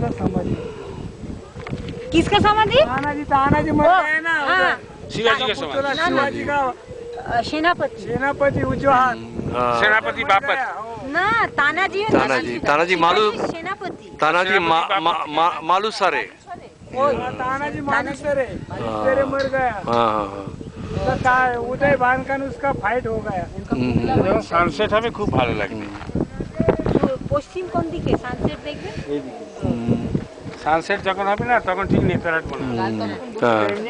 का समाधि। किसका समाधि? तानाजी मर गए ना, शिवाजी का समाधि, शिवाजी का सेनापति सेनापति उजवा हाथ सेनापति बापत, ना, तानाजी तानाजी मालू सेनापति तानाजी मालुसरे। तानाजी मालुसरे तेरे मर गया। उसका काय उदय भानकन उसका फाइट हो गया। সানসেট হবে খুব ভালো লাগবে। পশ্চিম কোন দিকে সানসেট দেখবেন? সানসেট যখন হবে না তখন ঠিক নেতারাট মনে হবে।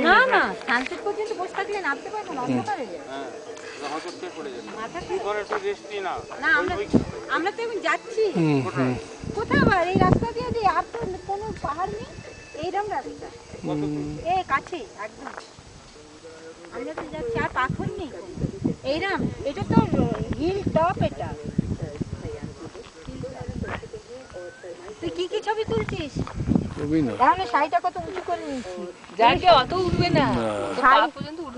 না না, সানসেট পর্যন্ত বসে থাকলে নামতে পারবো না, অন্ধকারে না। আমরা তো এখন যাচ্ছি কোথাও, আবার এই রাস্তা দিয়ে যে আর তো কোনো পাহাড় নেই, এইরকম রাস্তা এই কাছে একদম। আমরা তো যাচ্ছি, আর পাথর নেই এইরকম। এটা তো হিল টপ। এটা তুই কি কি ছবি তুলছিস? তাহলে শাড়িটা কত উঁচু করে নিচ্ছি, যাকে অত উঠবে না, শাড়ি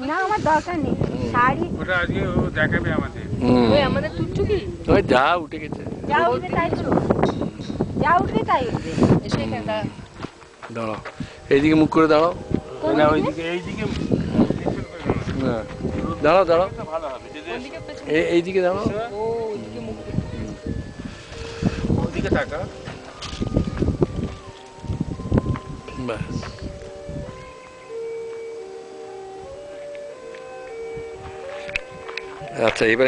না আমার দরকার নেই। শাড়ি ওটা আজকে ও দেখাবে আমাদের। ওই আমাদের টুকটুকি ওই যা উঠে গেছে, যা উঠবে তাই তো, যা উঠবে তাই উঠবে। এসে এখানে দাঁড়াও, এইদিকে মুখ করে দাঁড়াও। না ওইদিকে, এইদিকে হ্যাঁ, দাঁড়াও দাঁড়াও, ভালো হবে। এইদিকে দাঁড়াও। ও ওইদিকে মুখ ওইদিকে তাকা। ব্যাস, আচ্ছা এবার